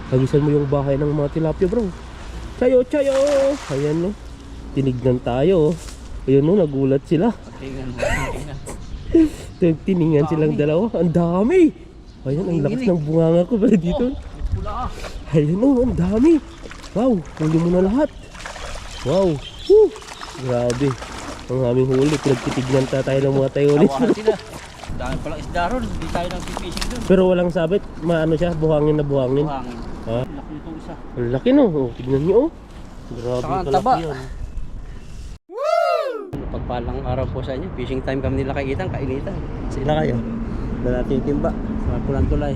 Hagisan mo yung bahay ng mga tilapia, bro. Chayo, chayo! Ayan, no. Tinignan tayo. Ayun, no, nagulat sila. Tingnan mo, Tiningan silang dalawa. Ang dami! Ayan, ang lakas ng bunganga ko pala dito. pula. Ayun, no, ang dami. Wow, huli mo na lahat. Wow. Woo! Grabe. Ang aming huli. Pinagtitignan tayo ng mga tayonis. Tawahan sila. Dahil palang isda ron, hindi tayo nag-fishing doon. Pero walang sabit. Maano siya, buhangin na buhangin. Buhangin. Ha? Laki nitong isa. Ang laki, no. Oh, tignan nyo, oh. Grabe Saka ang kalaki taba. yan. Pagpalang araw po sa inyo, fishing time kami nila kainitan. Sila kayo. Doon natin yung timba. Sa pulang tulay.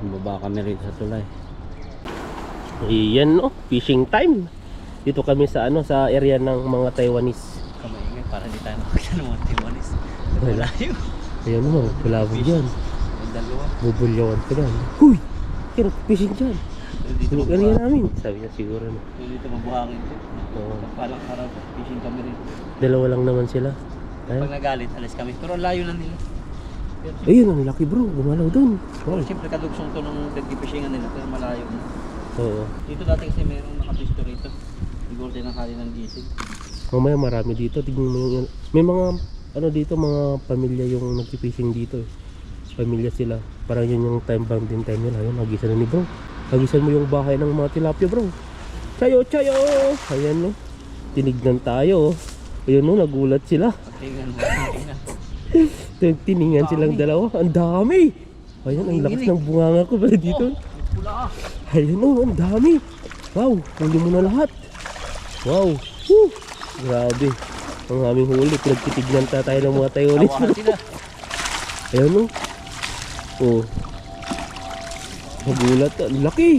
Baba kami rin sa tulay. Ayan, no. Fishing time. Dito kami sa ano, sa area ng mga Taiwanese. Kamaingay para hindi tayo makakita ng mga Taiwanese. Malayo. Ayan, no. Kulabog yan. May dalawa. Bubulyawan ka dyan. Huy! Kaya fishing dyan. Dito Yung area namin. Sabi niya siguro, no. Dito mabuhangin. Oo. Pagpalang araw, fishing kami rin. Dalawa lang naman sila. Pag Ayan. nagalit, alis kami. Pero ang layo lang nila. Ayun, ang laki, bro. Gumalaw dun. Pero Wow. siyempre kadugsong to ng nag-fishingan nila. Pero malayo na. Oo. Dito dati kasi mayroong nakapisto rito. Siguro tinanghali ng gising. Mamaya marami dito. Tignan mo yung... May mga... Ano dito, mga pamilya yung nag-fishing dito. Pamilya sila. Parang yun yung time bang din time nila. Ayun, hagisan na ni bro. Hagisan mo yung bahay ng mga tilapia, bro. Chayo, chayo! Ayan, no. Tinignan tayo. Ayun, no. Nagulat sila. Tingnan mo, tingnan. Tiningan silang dalawa. Ang dami! Ayan, ang lakas ng bunganga ko pala dito. Pula. Ayun, no. Ang dami! Wow! Huli mo na lahat. Wow! Woo! Grabe. Ang aming huli. Pinagtitignan tayo ng mga tayonis. Tawahan sila. Ayun, no. Oh. Nagulat. Ang laki!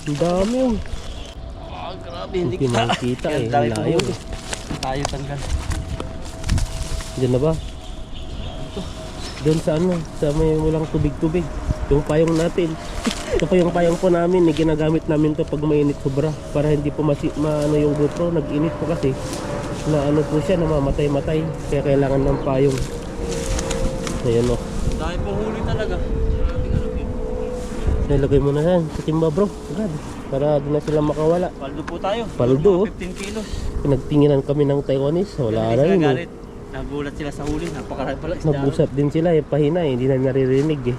Ang dami, oh. Ah, grabe, hindi Hindi makikita, eh. Ang dami Ang layo. tumulong. Tayo tanggal. Diyan na ba? Doon sa ano, sa may walang tubig-tubig. Yung payong natin. Ito pa yung payong po namin, ginagamit namin to pag mainit sobra. Para hindi po maano yung GoPro, nag-init po kasi. Na ano po siya, namamatay-matay. Kaya kailangan ng payong. Ayan, o. Dahil pong huli talaga. Maraming ano yun. Nilagay mo na yan sa timba, bro. Agad. Para doon na sila makawala. Paldo po tayo. Paldo, oh. Mga 15 kilos. Pinagtinginan kami ng Taiwanese. Wala na Hindi rin. sila Oh. galit. Nagulat sila sa huli. Napakarami pala isda. Nag-usap din sila, pahina, hindi na naririnig eh.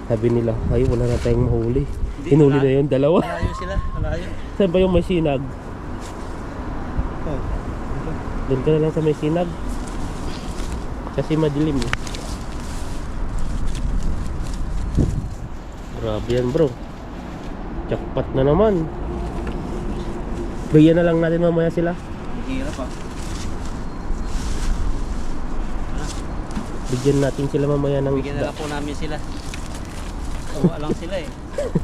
Sabi nila, ay wala na tayong mahuli. Hinuli na yun, dalawa. Malayo sila. Malayo. Saan ba yung may sinag? Oh. Doon ka na lang sa may sinag. Kasi madilim eh. Grabe yan, bro. Jackpot na naman. Bigyan na lang natin mamaya sila. Hirap ah. Bigyan natin sila mamaya ng Bigyan na lang po namin sila. Kawa lang sila eh.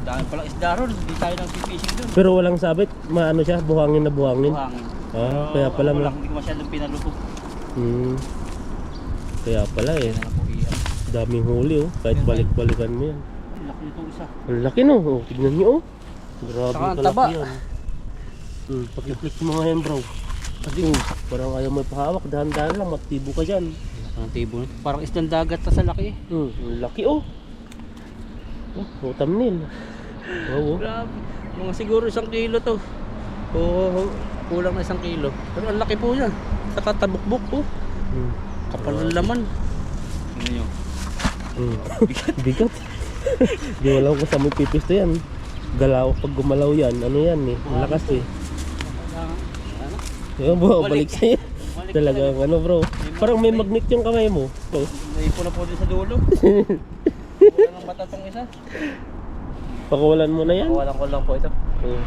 Dahil palang isda ron. Hindi tayo nag-fishing doon. Pero walang sabit, maano siya, buhangin na buhangin. Buhangin. Ah, kaya pala Ako lang, hindi ko masyadong pinalubog. Kaya pala eh. Kaya na lang po hirap. Daming huli oh. Kahit balik-balikan mo yan. Ang laki nitong isa. Ang laki no. Oh, tignan nyo oh. Grabe Saka ang kalaki taba. yan. Pag-i-flex mo nga yan bro. Kasi parang ayaw mo ipahawak. Dahan-dahan lang. Matibo ka dyan. Ang tibo nito. Parang isdang dagat na sa laki eh. Ang laki oh. Oh, thumbnail. Oo. Grabe. Mga siguro 1 kilo to. O kulang na 1 kilo. Pero ang laki po yan. Saka tabukbuk po. Kapal ng laman. Tingnan nyo. Bigat. Di wala ko sa may pipis to yan. Galaw pag gumalaw yan. Ano yan eh. Ang lakas eh. Ano? Yung bro, balik sa'yo. Balik Talagang ano bro. Parang may magnet yung kamay mo. Oh. Naipo na po din sa dulo. Kulang ang mata tong isa. Pakawalan mo na yan. Kawalan ko lang po ito. Oh.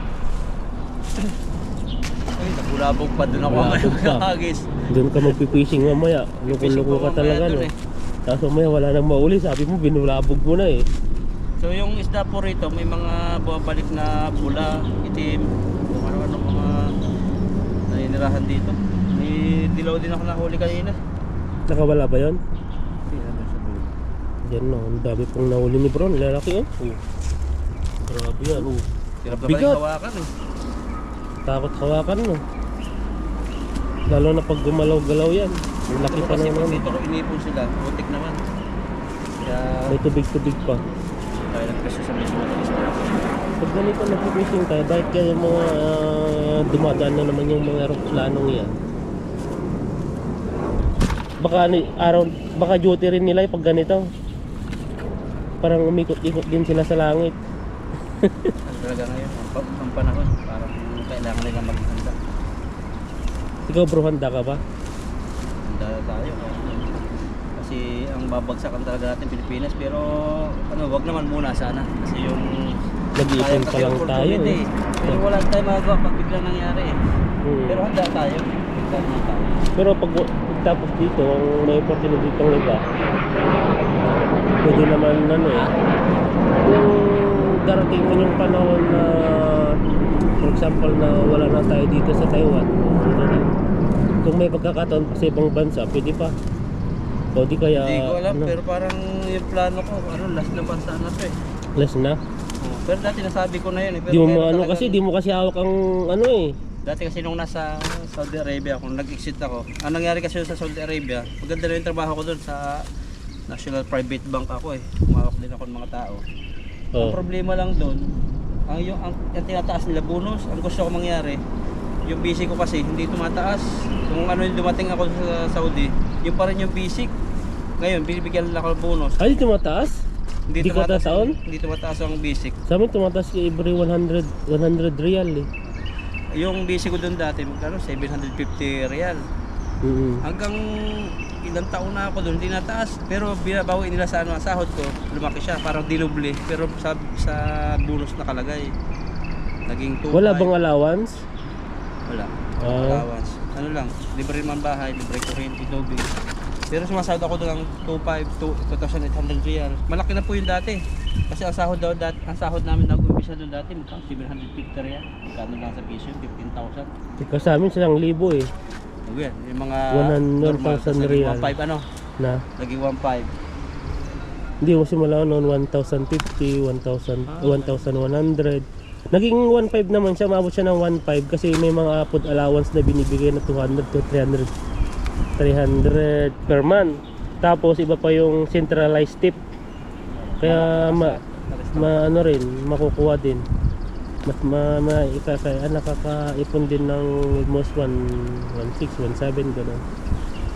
Ay, nagulabog pa doon ako Bulabog pa. kakagis. Doon ka magpipishing mamaya. Loko-loko ka talaga no. Tapos mamaya wala nang mauli. Sabi mo binulabog mo na eh. So yung isda po rito, may mga bumabalik na pula, itim, kung ano-ano mga naninirahan dito. May dilaw din ako nahuli kanina. Nakawala ba yun? Tingnan mo sa dulo. Yan no. Ang dami pong nahuli ni bro. Lalaki oh. Grabe yan oh. Hirap na Bigat. ba hawakan eh. Takot hawakan no. Lalo na pag gumalaw-galaw yan. Ang laki Ito pa kasi pag naman. dito ko inipon sila, putik naman. Kaya Kaya May tubig-tubig pa. tayo nagpresyo sa mismo ng isda. Pag ganito nag-fishing tayo, bakit kaya yung mga dumadaan na naman yung mga aeroplanong yan? Baka baka duty rin nila yung pag ganito. Parang umikot-ikot din sila sa langit. Ang talaga ngayon, ang panahon, parang kailangan nila maghanda. Ikaw bro, handa ka ba? Handa tayo. Kasi ang babagsakan talaga natin Pilipinas, pero ano, wag naman muna sana. Kasi yung Nag-iipon pa lang tayo eh. Pero wala tayong magagawa pag biglang nangyari eh. Pero handa tayo. Handa naman tayo. Pero pag tapos dito, ang may opportunity ditong iba, pwede naman ano eh. Kung darating mo yung panahon na, for example, na wala na tayo dito sa Taiwan, ano na, kung may pagkakataon pa sa ibang bansa, pwede pa. O di kaya, Hindi ko alam, ano, pero parang yung plano ko, last na bansa na to eh. less na. Pero dati nasabi ko na yun eh. Pero Di mo meron ano talagang- kasi, di mo kasi hawak ang ano eh. Dati kasi nung nasa Saudi Arabia, kung nag-exit ako, ang nangyari kasi sa Saudi Arabia, maganda na yung trabaho ko doon sa National Private Bank ako eh. Umawak din ako ng mga tao. Ang Oh. problema lang doon, ang tinataas nila bonus, ang gusto ko mangyari, yung basic ko kasi hindi tumataas. Kung ano yung dumating ako sa Saudi, yung pa rin yung basic. Ngayon, binibigyan nila ako ng bonus. Ay, tumataas? Di ka tataon? Hindi tumataas ang basic. Sa amin tumataas ka every 100 real eh. Yung basic ko doon dati, magkano? 750 real. Hanggang ilang taon na ako doon, hindi nataas. Pero binabawi nila sa ano, sahod ko, lumaki siya, parang dinuble. Pero sa bonus nakalagay. Naging 2.5. Wala bang allowance? Wala. Ah. Allowance. Ano lang, libre man bahay, libre kuryente, tubig. Pero sumasahod ako doon ng 2,800 real. Malaki na po yung dati. Kasi ang sahod namin nag-umpisa doon dati, magkano 750 real. Magkano lang sa piso, 15,000. Ikaw sa amin 1,000 eh. Ano yan? Yung mga 1,000 real. 1.5 ano? Na, Naging 1.5. hindi mo simula noon 1,050, 1,100. Naging 1,500 naman siya, maabot siya ng 1,500 kasi may mga food allowance na binibigay na 200 to 300 per month. Tapos iba pa yung centralized tip. Kaya ano rin, makukuha din. Mas nakakaipon din ng almost 1,600, 1,700 gano'n.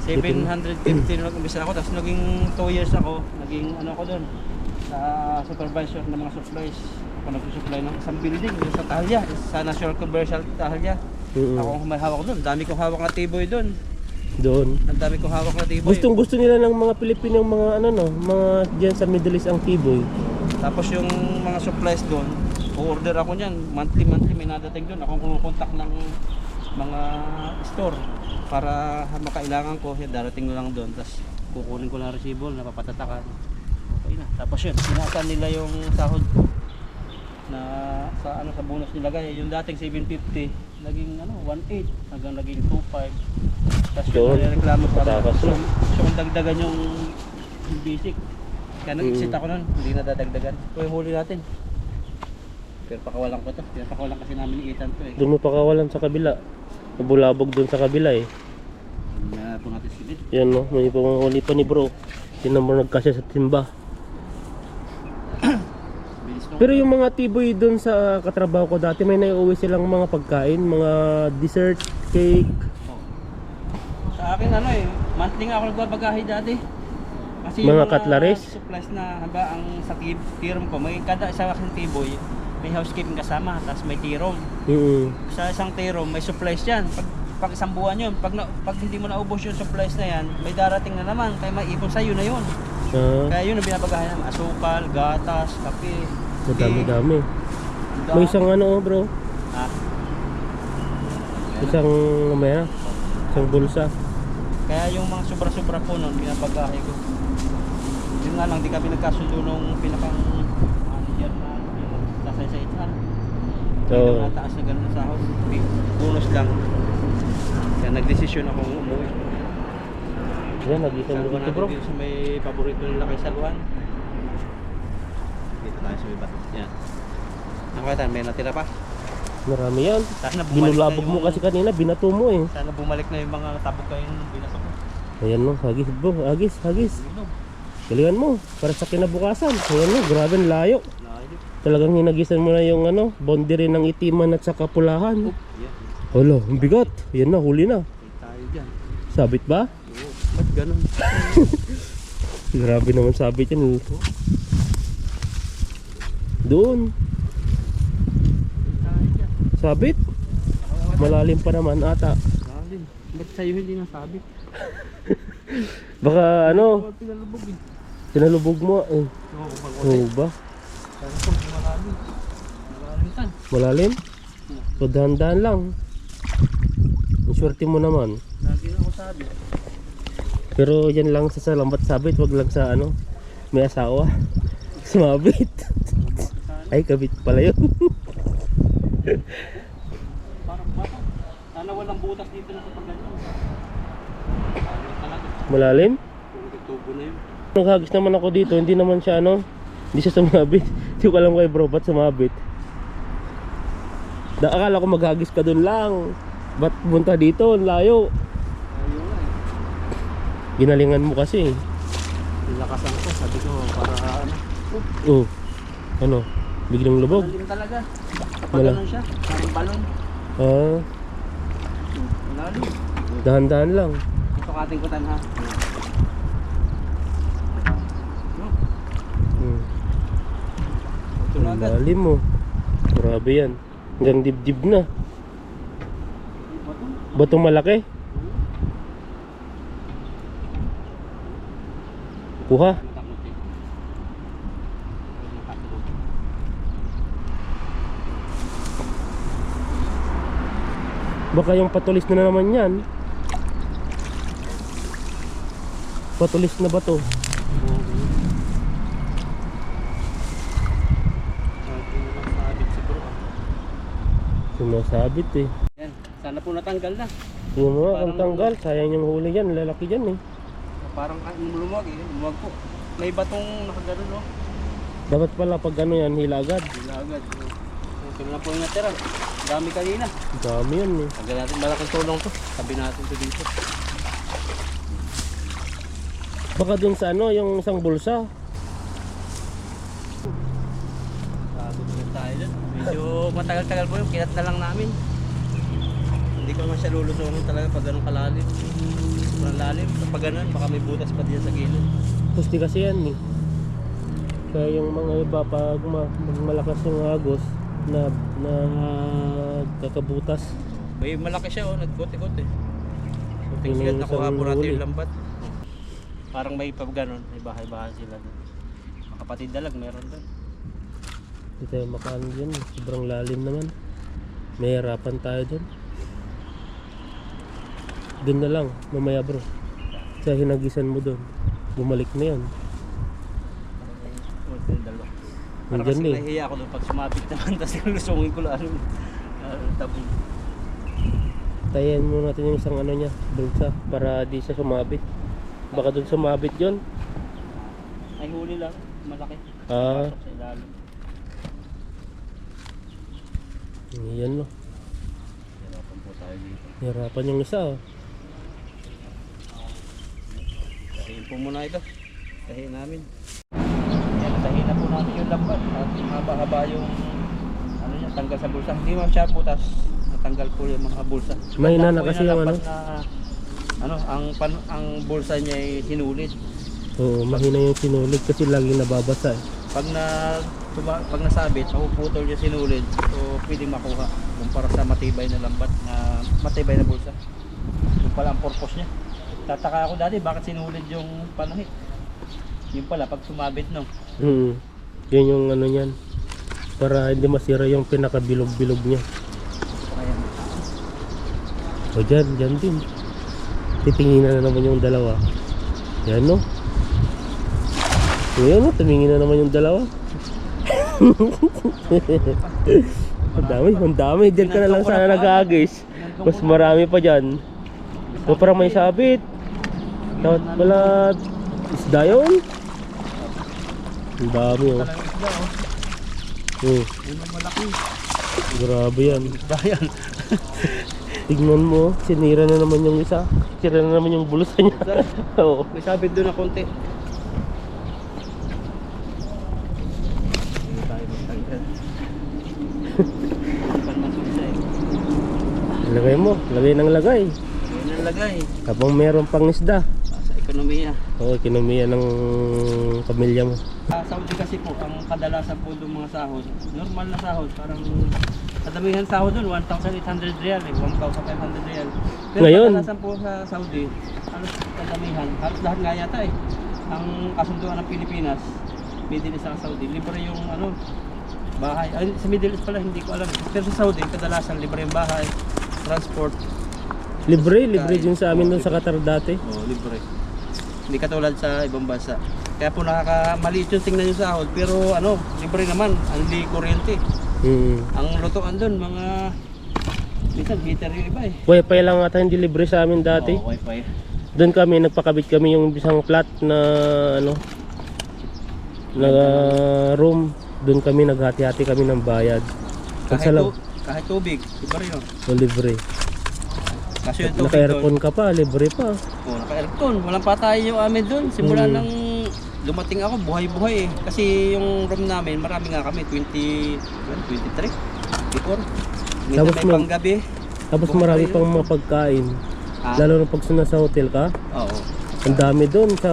750 nung nag-umpisa ako, tapos naging 2 years ako, naging ano ako doon, sa supervisor ng mga supplies. Ako nag-supply ng isang building yung sa Tahlia, sa National Commercial Tahlia. Ako ang may hawak doon, dami kong hawak na tiboy doon. Doon. Ang dami kong hawak na tiboy. Gusto nila ng mga Pilipino mga ano no, mga diyan sa Middle East ang tiboy. Tapos yung mga supplies doon, o-order ako niyan, monthly may nadating doon. Ako kumukontak ng mga store para makailangan ko, yan, darating ko lang doon. Tapos kukunin ko lang resibo, napapatatakan. Okay na. Tapos yun, sinaasan nila yung sahod ko na sa ano sa bonus nilagay. Yung dating 750, naging ano 1.8 hanggang naging 2.5. Tapos Doon, yung reklamo ko matakas na. so kung dagdagan yung basic. Kaya nag-exit ako nun, hindi na dadagdagan. Ito yung huli natin. Pero pakawalan ko to. Pakawalan kasi namin ni Ethan to eh. Doon mo pakawalan sa kabila. Nabulabog doon sa kabila eh. Po natin silid. Yan no, may panghuli pa ni bro. Tinan mo nagkasya sa timba. Bilis no? Pero yung mga tiboy doon sa katrabaho ko dati, may naiuwi silang mga pagkain, mga dessert, cake. Oh. Sa akin ano eh, monthly nga ako nagbabagahe dati. Kasi Mga yung cutleries? supplies na haba ang sa tirom ko, may kada isa aking tiboy, may housekeeping kasama, tapos may tirom. Sa isang tirom, may supplies yan. Pag isang buwan yun, pag hindi mo naubos yung supplies na yan, may darating na naman, kaya maipon sa'yo na yun. Kaya yun ang binabagahe namin, asukal, gatas, kape. Madami-dami. May isang ano bro, Ah, isang bulsa. kaya yung mga sobra-sobra po nun, binabagahe ko. Yun nga lang, di kami nagkasundo nung pinakang manager na yung nasa sa HR. Hindi na nataas na gano'n na sahod. Bonus lang. Kaya nagdesisyon akong umuwi. Yan, nag-isang Salwan dito natin bro. dito sa may paborito nila kay Salwan. Dito tayo sa may bato. Yan. Nakakita, may natira pa. Marami yan. Sana bumalik Binulabog na mo yung- kasi kanina, binato mo eh. Sana bumalik na yung mga tabok kayo nung binasa ko. Ayan no, hagis bro, hagis. Inog. Galingan mo, para sa kinabukasan. Ayan mo, grabe ang layo. Layo. Talagang hinagisan mo na yung ano, boundary ng itiman at saka pulahan. Yeah. Hala, ang bigat. Yan na, huli na. May tayo dyan. Sabit ba? Oo. Ba't ganun? Grabe naman sabit yan. Doon, May tayo dyan. sabit. Malalim pa naman ata. Lalim. Ba't sa'yo hindi nasabit? Baka ano, Ba't pinalubog eh? sinalubog mo eh. Oo, pag Oo ba? Kaya po, malalim. Malalim tan. Malalim? So dahan-dahan lang. Ang swerte mo naman. Lagi na ako sabi. Pero yan lang sa salambat sabit, wag lang sa ano, may asawa. Sumabit. Ay, kabit pala yun. Parang bata. Sana walang butas dito na sa pagganyan. Ano talaga? Malalim? Puro tubo na yun. Naghagis naman ako dito, hindi naman siya ano, hindi siya sumabit. Hindi ko alam kay bro, ba't sumabit? Akala ko maghagis ka dun lang. Ba't punta dito? Ang layo. Ayun nga eh. Ginalingan mo kasi. Nilakasan ko. Sabi ko para ano. Oh. Ano? Biglang lubog. Malalim talaga. Kapag Wala. ganun siya. Parang balon. Ah, Malalim. dahan-dahan lang. Ito kating kutan ha. Hmm. Ito na Ang agad. lalim mo. Grabe yan. Hanggang dibdib na. Batong malaki. Kuha. Baka yung patulis na naman yan. Patulis na ba to? Sumasabit eh. Yan. Sana po natanggal na. Yung mga ang tanggal, sayang yung huli yan, lalaki dyan eh. Parang lumag eh. Lumag po. May batong nakagano no. Dapat pala pag ano yan, hila agad. Bila agad. Ito na po yung natira. Dami kanina. Dami yan eh. Tagal natin malaking tulong to. Sabi natin to dito. Baka dun sa ano, yung isang bulsa. Sabi naman tayo dun. Medyo matagal-tagal po yung kinat na lang namin. Hindi ko naman siya lulusungin talaga pag ganun kalalim. Sobrang lalim. Pag ganun, baka may butas pa diyan sa gilid. Pusti kasi yan eh. Kaya yung mga iba pag malakas yung agos na kakabutas. May malaki siya oh, naggote-gote. So Yun tingnan yung nakuha isang po natin huli. yung lambat. Parang may pag ganun, may bahay-bahay sila doon. Makapatid dalag meron doon. Hindi tayo makaan dyan eh. Sobrang lalim naman. May harapan tayo dyan. Doon na lang, mamaya bro. Sa hinagisan mo doon. Bumalik na yan. Parang yung dalawa. Parang Nandyan kasi eh. nahihiya ako doon pag sumabit naman tapos lusungin ko lang tabi. Tayan mo natin yung isang ano niya, bulsa, para di siya sumabit. Baka doon sumabit yon. Ay huli lang, malaki. Ah, Pasok sa ilalim. yan no. Hirapan po tayo dito. Hirapan yung isa oh. Tahiin po muna ito. Tahiin namin. Yan, tahiin na po namin yung lambat. At haba-haba yung ano niya, tanggal sa bulsa. Hindi man siya butas. Natanggal po yung mga bulsa. Mahina na Tanda po kasi yung yung lambat na, ang bulsa niya ay sinulid. Oo, mahina yung sinulid kasi laging nababasa eh. Pag nasabit, mapuputol yung sinulid. So pwedeng makuha kumpara sa matibay na lambat na matibay na bulsa. Yung pala ang purpose niya. Tataka ako dati bakit sinulid yung panahit. Yung pala pag sumabit no. Yun yung ano niyan. Para hindi masira yung pinakabilog-bilog niya. Kaya O dyan din. Titingin na naman yung dalawa. Yan no. Ngayon no, tumingin na naman yung dalawa. Ang dami. Diyan ka na lang sana nag-aagis. Mas marami pa dyan. O parang may sabit. Dapat pala isda yun. Ang dami oh. talagang isda oh. Oh, Yun ang malaki. grabe yan. Isda yan. Tignan mo, sinira na naman yung isa. Sinira na naman yung bulsa niya. Oo. May sabit doon na konti. Lagay mo, lagay ng lagay. Yun ang lagay. Habang meron pang isda. Sa ekonomiya. Oo, kinumiya ng pamilya mo. Sa Saudi kasi po, ang kadalasan po doon mga sahod, normal na sahod, parang kadamihan sahod doon, 1,800 real 1,500 real. Pero Ngayon? kadalasan po sa Saudi, halos kadamihan, halos lahat nga yata ang kasunduan ng Pilipinas, Middle East sa Saudi, libre yung bahay. Ay, sa Middle East pala, hindi ko alam. Pero sa Saudi, kadalasan libre yung bahay, transport. Libre din sa amin doon sa Qatar dati. Libre. Hindi katulad sa ibang bansa. Kaya po maliit yung tingnan yung sahod, pero libre naman, hindi kuryente. Ang lutuan doon, mga minsan heater yung iba Wi-Fi lang ata hindi libre sa amin dati. Wi-Fi. Doon kami, nagpakabit kami yung isang flat na na room. Doon kami naghati-hati kami ng bayad. Kahit tubig, libre yun. Libre. Kasi yung tubig doon, Naka-aircon ka pa, libre pa. naka-aircon. Walang patay yung amin doon. Simula nang dumating ako, buhay-buhay Kasi yung room namin, marami nga kami, 23, 24. Minsan Tapos may panggabi. Tapos Buhay marami yun. pang mga pagkain. Lalo na pag nasa hotel ka. Oo. Ang dami doon sa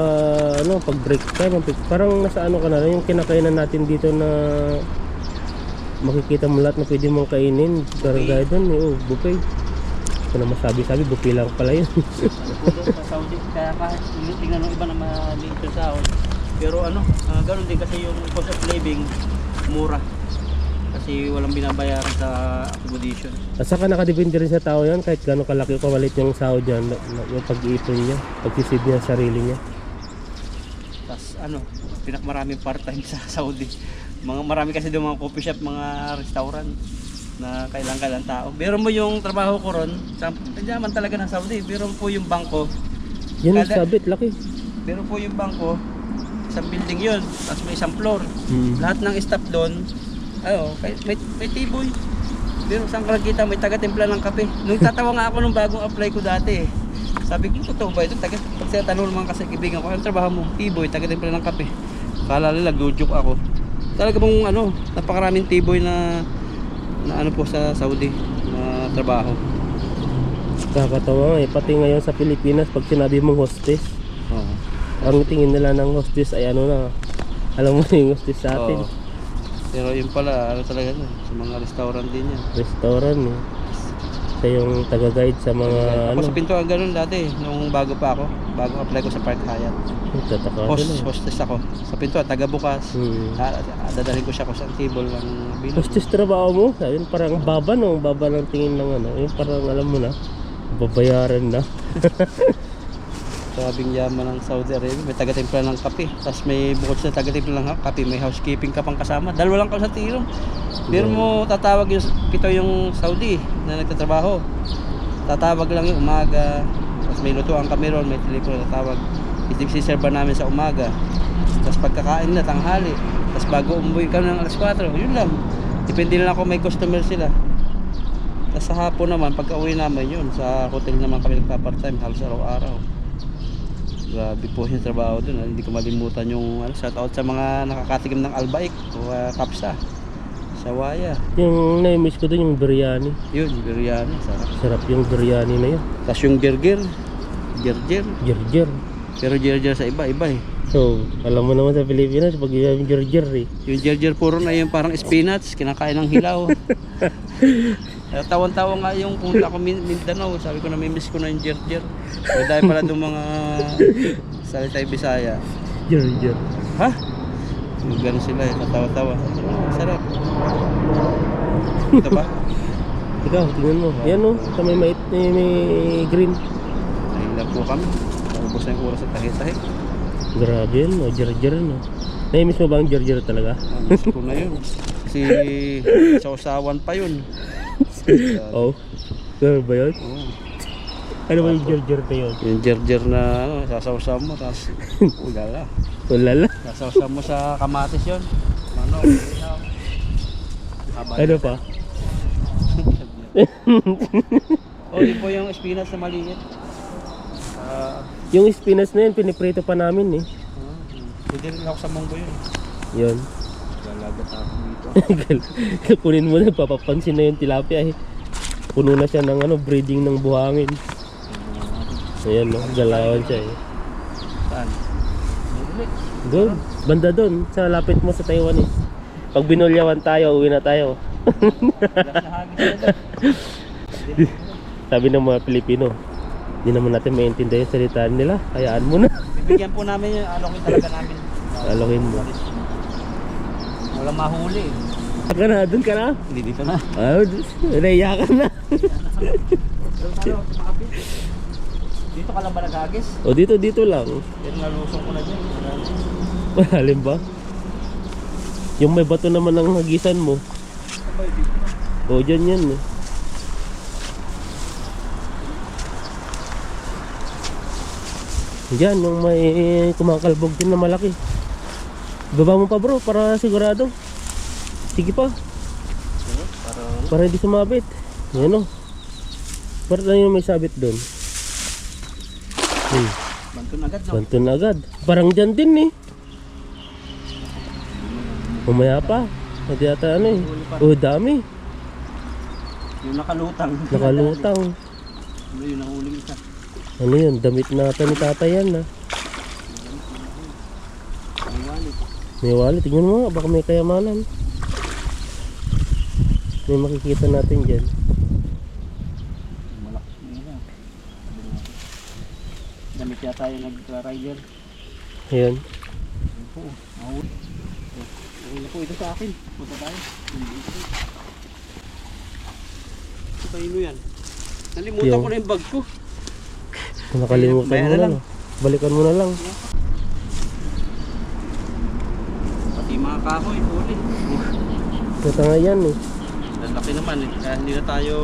pag break time. Parang nasa ka na yung kinakainan natin dito na makikita mo lahat na pwede mong kainin. Pero gaya doon, buffet. Ito na masabi-sabi, buffet lang pala yun. Sa Saudi, kaya kahit tingnan ng iba na maliit yung sahod. Pero ganun din kasi yung cost of living, mura. Kasi walang binabayaran sa accommodation. At saka nakadepende rin sa tao yan, kahit gano'ng kalaki o kawalit yung sahod yan, yung pag-iipon niya, pag-sisib niya sa sarili niya. Tapos pinakamaraming part-time sa Saudi. Marami kasi doon mga coffee shop, mga restaurant na kailang tao. Pero mo yung trabaho ko ron, kanyaman talaga ng Saudi. Pero po yung bangko. Yan yung sabit, laki. Pero po yung bangko, isang building yun, tapos may isang floor. Lahat ng staff doon, may tiboy. Pero saan ka nakita, may taga-timpla ng kape. Nung tatawa nga ako nung bagong apply ko dati Sabi ko, totoo ba ito? Pag tanong naman kasi kaibigan ko, anong trabaho mo? Tiboy, taga-timpla ng kape. Kala nila, joke ako. Talaga bang napakaraming tiboy na po sa Saudi na trabaho. Kakatawa pati ngayon sa Pilipinas pag sinabi mong hostess, ang tingin nila ng hostess ay na, alam mo na yung hostess sa atin. Pero yun pala, talaga sa mga restaurant din yan. Restaurant siya yung taga-guide sa mga Ako sa pintuan ganun dati, nung bago pa ako, bago apply ko sa Park Hyatt. Hostess ako. Sa pintuan, taga-bukas. Dadalhin ko siya ko sa table ng bilang. Hostess trabaho mo? Ayun, parang baba baba ng tingin ng yung parang alam mo na, babayaran na. Sabing yaman ng Saudi Arabia, may taga-timpla ng kape. Tapos may bukod sa taga-timpla ng kape, may housekeeping ka pang kasama. Dalawa lang ka sa tirong. Pero mo tatawag yung Saudi na nagtatrabaho. Tatawag lang yung umaga. Tapos may lutuan kami ron, may telepono tatawag. Isiserba namin sa umaga. Tapos pagkakain na, tanghali. Tapos bago umuwi ka ng alas 4, yun lang. Depende na ako may customer sila. Tapos sa hapon naman, pagka uwi namin yun, sa hotel naman kami nagpa-part-time, halos araw-araw. Grabe po yung trabaho dun. Hindi ko malimutan yung shout out sa mga nakakatikim ng albaik o kapsa. Sawaya. Yung na-miss ko dun yung biryani. Yun, biryani. Sarap yung biryani na yun. Tapos yung gerger. Gerger. Pero gerger sa iba So, alam mo naman sa Pilipinas pag yung gerger Yung gerger puro na yung parang spinach, kinakain ng hilaw. Tawan-tawa nga yung punta ko Mindanao, sabi ko miss ko na yung gerger. Dahil pala doon mga salitay Bisaya. Gerger. Ha? Gano'n sila tatawa-tawa. Sarap. Ito ba? Ikaw, tingnan mo. Yan sa may green. Ayun lang po kami. Naubos na yung oras sa tahi-tahi. Grabe yun, gerger Na-miss mo ba ang gerger talaga? Miss ko na yun. Kasi sausawan pa yun. Ganun ba yun? Ano ba yung gerger na yun? Yung gerger na sasawsaw mo, tapos ulala. Ulala? Sasawsaw mo sa kamatis yun. Ano pa? Yun po yung spinach na maliit. Yung spinach na yun, piniprito pa namin Pwede rin ako sa munggo yun. Yun. Lalagat ako dito. Kunin mo na, papapansin na yung tilapia Puno na siya ng ano, breeding ng buhangin. Ayan no, galawan siya eh. Saan? Ulit. Doon, banda doon, sa lapit mo sa Taiwan eh. Pag binulyawan tayo, uwi na tayo. Glass na hagis na doon. Sabi ng mga Pilipino, hindi naman natin maintindihan yung salita nila. Hayaan mo na. Bibigyan po namin yung alokin talaga namin. Alokin mo. Walang mahuli. Ka na, doon ka na. Hindi dito na. Ah, naiya ka na. Dito ka lang ba naghagis? O dito lang. Pero nalusong ko na dyan. Malalim ba? Yung may bato naman ng hagisan mo. O dyan yan eh. Diyan, yung may kumakalbog din na malaki. Baba mo pa bro, para sigurado. Sige pa, para hindi sumabit. Yan o. Para lang yung may sabit doon. Banton agad no? Banto na agad. Parang dyan din eh. Umaya pa. Hindi ata ano eh. Oh, dami. Yung nakalutang. Nakalutang. Ano yung nahuling isa? Ano yun? Damit na ata ni tatay yan ah. May wallet. May wallet. Tingnan mo nga, baka may kayamanan. May makikita natin dyan. Malakas na yun. Damit yata yung nag-rider. Ayan. Ayun po. Mahuli. Ayun na po ito sa akin. Punta tayo. Ito tayo yan. Nalimutan Yung- ko na yung bag ko. Kung nakalimutan Bayan mo na na lang. lang. Balikan mo na lang. Pati mga kahoy, huli. Kata nga yan eh. Lalaki naman eh. Kaya hindi na tayo...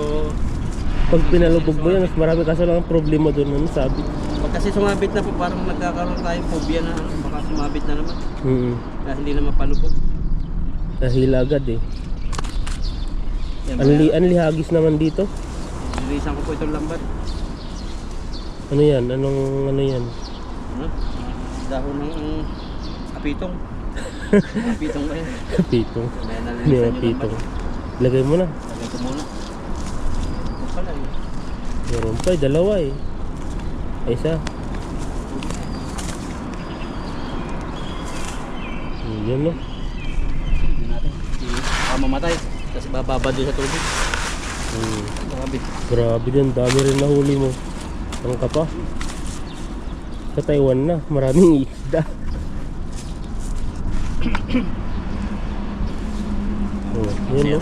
Pag pinalubog mo yan, mas marami kaso lang ang problema doon. Ano sabi? Pag kasi sumabit na po, parang nagkakaroon tayong phobia na ano, baka sumabit na naman. Kaya hindi na mapalubog. Dahil agad eh. Yan, Anli hagis naman dito. nililisan ko po itong lambat. Ano yan? Anong ano yan? Ano? Dahon ng apitong. Apitong ba yan? Pitong. Kaya Ano nalilisan yung yung pitong? lambat. Lagay mo na. Lagay ko muna. Ito pala eh. Meron pa eh. Dalawa eh. Ay, isa. Yan no. Hindi natin. Baka mamatay. Kasi bababa doon sa tubig. Grabe. Grabe din. Dami rin nahuli mo. Ang ka pa. Sa Taiwan na. Maraming isda. Oh, yan no.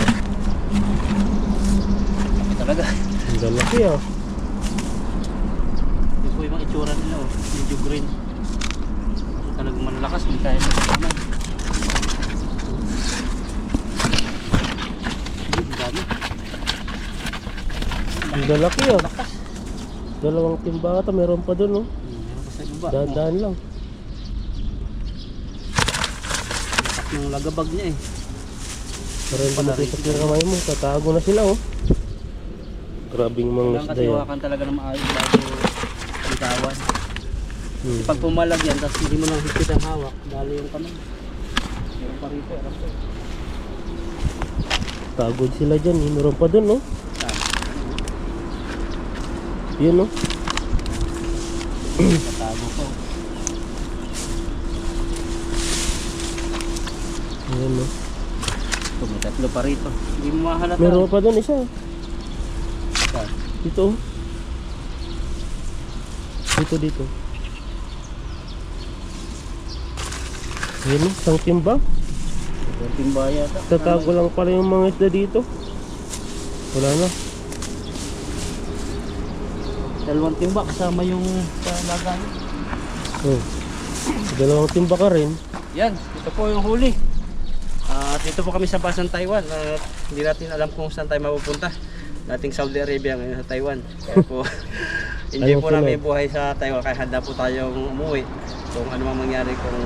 Laki talaga. Ang lalaki ah. Ito po yung mga itsura nila oh. Medyo green. Kasi talagang malalakas. Hindi kaya magkakamay. Ang dami. Ang lalaki ah. Dalawang timba ata. Meron pa dun oh. Meron pa sa iba. Dahan-dahan lang. Lakas ng lagabag niya eh. Para hindi matusok yung kamay mo. Tatago na sila oh. Grabing mga Kailangan isda kasi yan. hawakan talaga ng maayos bago bitawan. Pag pumalag yan, tapos hindi mo lang higpit ang hawak, dali yung kamay. Meron pa rito, alam ko. Tagod sila dyan. Eh. Meron pa dun oh. Yun oh. Tatago ko. Yun oh. Ito, may tatlo pa rito. Hindi mo mahalata. Meron pa dun isa. Saan? Dito oh. Dito. Yun oh. Isang timba. Yung timba yata. Tatago lang pala yung mga isda dito. Wala na. Dalawang timba kasama yung lagay. Oh. Dalawang timba ka rin. Yan, ito po yung huli. At dito po kami sa Basan, Taiwan. At hindi natin alam kung saan tayo mapupunta. Dating Saudi Arabia ngayon sa Taiwan. Kaya po, enjoy Ayaw po sunod. namin yung buhay sa Taiwan. Kaya handa po tayong umuwi. Kung ano mang mangyari kung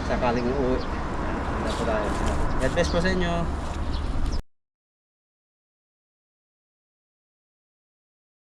sakaling uuwi. Handa po tayo. God bless po sa inyo.